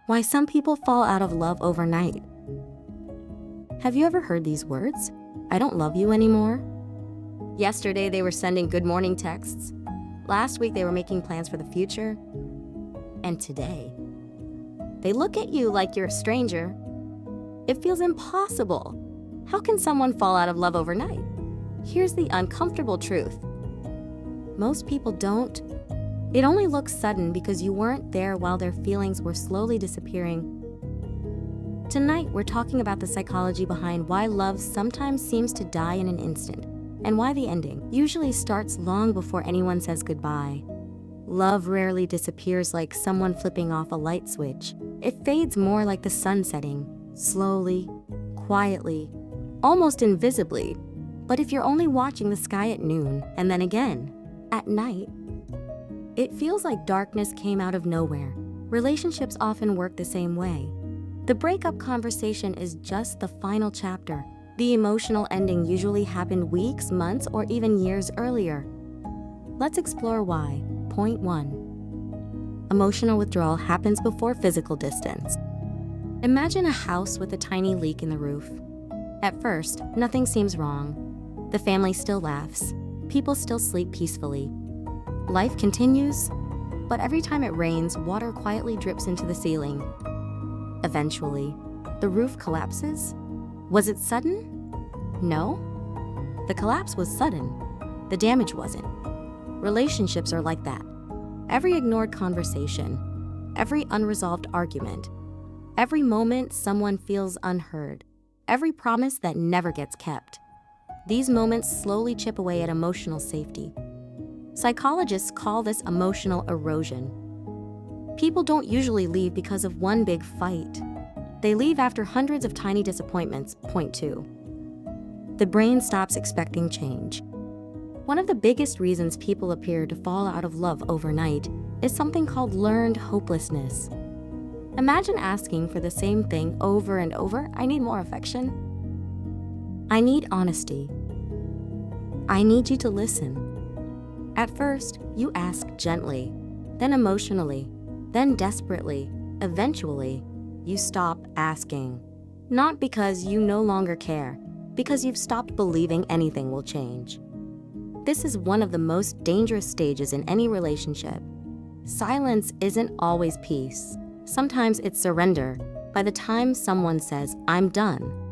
Why some people fall out of love overnight. Have you ever heard these words? I don't love you anymore. Yesterday they were sending good morning texts. Last week they were making plans for the future. And today, they look at you like you're a stranger. It feels impossible. How can someone fall out of love overnight? Here's the uncomfortable truth. Most people don't. It only looks sudden because you weren't there while their feelings were slowly disappearing. Tonight, we're talking about the psychology behind why love sometimes seems to die in an instant, and why the ending usually starts long before anyone says goodbye. Love rarely disappears like someone flipping off a light switch. It fades more like the sun setting, slowly, quietly, almost invisibly. But if you're only watching the sky at noon, and then again, at night, it feels like darkness came out of nowhere. Relationships often work the same way. The breakup conversation is just the final chapter. The emotional ending usually happened weeks, months, or even years earlier. Let's explore why. Point 1. Emotional withdrawal happens before physical distance. Imagine a house with a tiny leak in the roof. At first, nothing seems wrong. The family still laughs. People still sleep peacefully. Life continues, but every time it rains, water quietly drips into the ceiling. Eventually, the roof collapses. Was it sudden? No. The collapse was sudden. The damage wasn't. Relationships are like that. Every ignored conversation, every unresolved argument, every moment someone feels unheard, every promise that never gets kept. These moments slowly chip away at emotional safety. Psychologists call this emotional erosion. People don't usually leave because of one big fight. They leave after hundreds of tiny disappointments. Point 2. The brain stops expecting change. One of the biggest reasons people appear to fall out of love overnight is something called learned hopelessness. Imagine asking for the same thing over and over. I need more affection. I need honesty. I need you to listen. At first, you ask gently, then emotionally, then desperately. Eventually, you stop asking. Not because you no longer care, because you've stopped believing anything will change. This is one of the most dangerous stages in any relationship. Silence isn't always peace. Sometimes it's surrender. By the time someone says, I'm done,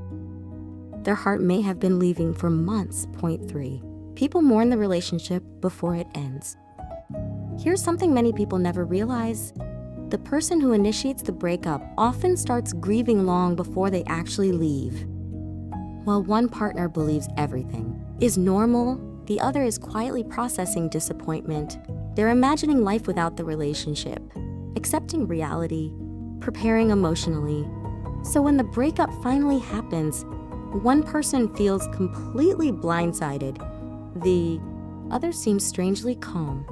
their heart may have been leaving for months. Point 3. People mourn the relationship before it ends. Here's something many people never realize. The person who initiates the breakup often starts grieving long before they actually leave. While one partner believes everything is normal, the other is quietly processing disappointment. They're imagining life without the relationship, accepting reality, preparing emotionally. So when the breakup finally happens, one person feels completely blindsided. The other seems strangely calm,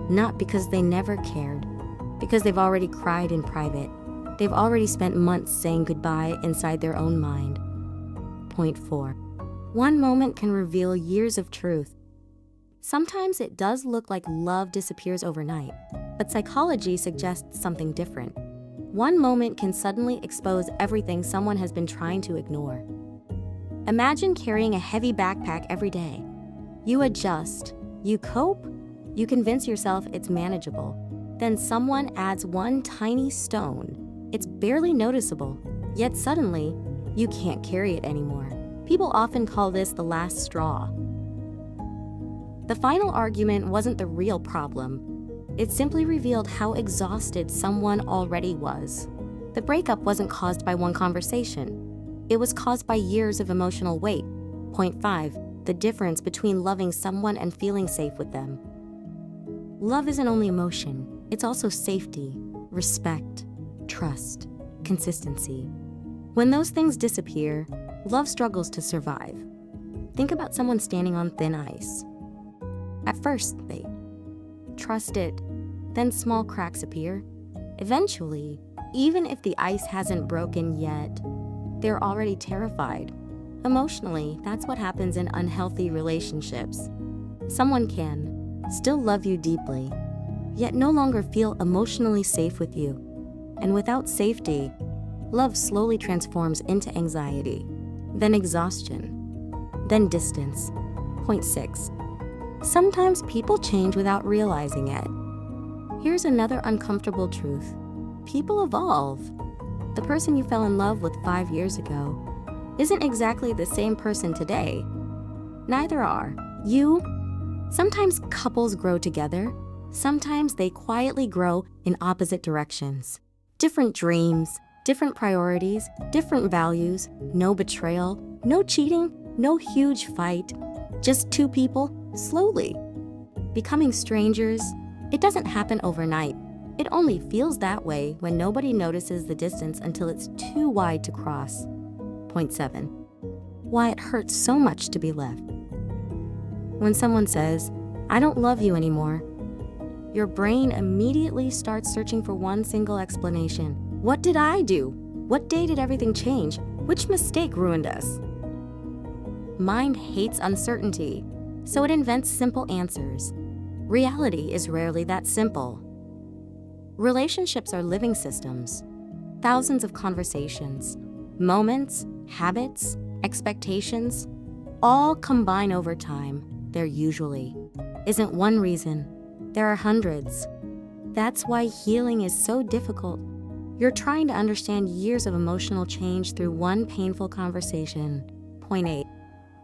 not because they never cared, because they've already cried in private. They've already spent months saying goodbye inside their own mind. Point 4. One moment can reveal years of truth. Sometimes it does look like love disappears overnight, but psychology suggests something different. One moment can suddenly expose everything someone has been trying to ignore. Imagine carrying a heavy backpack every day. You adjust, you cope, you convince yourself it's manageable. Then someone adds one tiny stone. It's barely noticeable, yet suddenly, you can't carry it anymore. People often call this the last straw. The final argument wasn't the real problem. It simply revealed how exhausted someone already was. The breakup wasn't caused by one conversation. It was caused by years of emotional weight. Point 5. The difference between loving someone and feeling safe with them. Love isn't only emotion, it's also safety, respect, trust, consistency. When those things disappear, love struggles to survive. Think about someone standing on thin ice. At first, they trust it, then small cracks appear. Eventually, even if the ice hasn't broken yet, they're already terrified. Emotionally, that's what happens in unhealthy relationships. Someone can still love you deeply, yet no longer feel emotionally safe with you. And without safety, love slowly transforms into anxiety, then exhaustion, then distance. Point 6. Sometimes people change without realizing it. Here's another uncomfortable truth. People evolve. The person you fell in love with 5 years ago isn't exactly the same person today. Neither are you. Sometimes couples grow together. Sometimes they quietly grow in opposite directions. Different dreams, different priorities, different values, no betrayal, no cheating, no huge fight. Just two people slowly becoming strangers. It doesn't happen overnight. It only feels that way when nobody notices the distance until it's too wide to cross. Point 7. Why it hurts so much to be left. When someone says, "I don't love you anymore," your brain immediately starts searching for one single explanation. What did I do? What day did everything change? Which mistake ruined us? Mind hates uncertainty, so it invents simple answers. Reality is rarely that simple. Relationships are living systems. Thousands of conversations, moments, habits, expectations, all combine over time. There usually isn't one reason. There are hundreds. That's why healing is so difficult. You're trying to understand years of emotional change through one painful conversation. Point 8.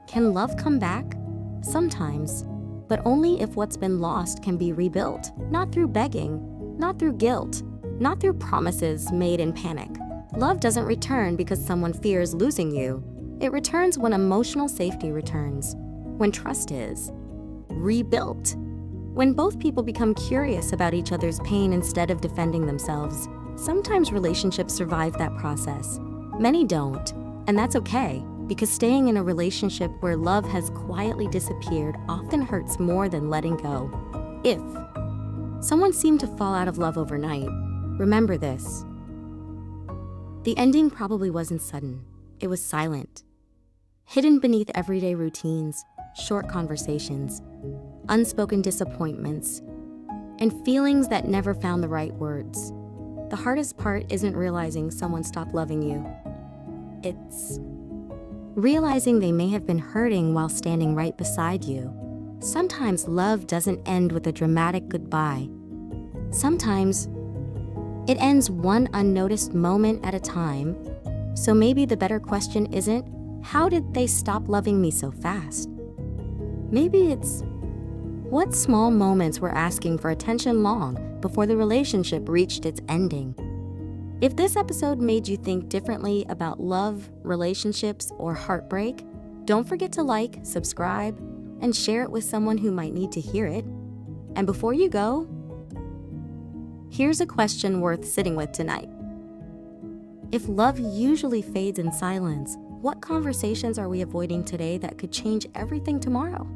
Can love come back? Sometimes, but only if what's been lost can be rebuilt. Not through begging, not through guilt, not through promises made in panic. Love doesn't return because someone fears losing you. It returns when emotional safety returns, when trust is rebuilt, when both people become curious about each other's pain instead of defending themselves. Sometimes relationships survive that process. Many don't, and that's okay, because staying in a relationship where love has quietly disappeared often hurts more than letting go. If someone seemed to fall out of love overnight, remember this. The ending probably wasn't sudden. It was silent, hidden beneath everyday routines, short conversations, unspoken disappointments, and feelings that never found the right words. The hardest part isn't realizing someone stopped loving you. It's realizing they may have been hurting while standing right beside you. Sometimes love doesn't end with a dramatic goodbye. Sometimes it ends one unnoticed moment at a time. So maybe the better question isn't, how did they stop loving me so fast? Maybe it's, what small moments were asking for attention long before the relationship reached its ending? If this episode made you think differently about love, relationships, or heartbreak, don't forget to like, subscribe, and share it with someone who might need to hear it. And before you go, here's a question worth sitting with tonight. If love usually fades in silence, what conversations are we avoiding today that could change everything tomorrow?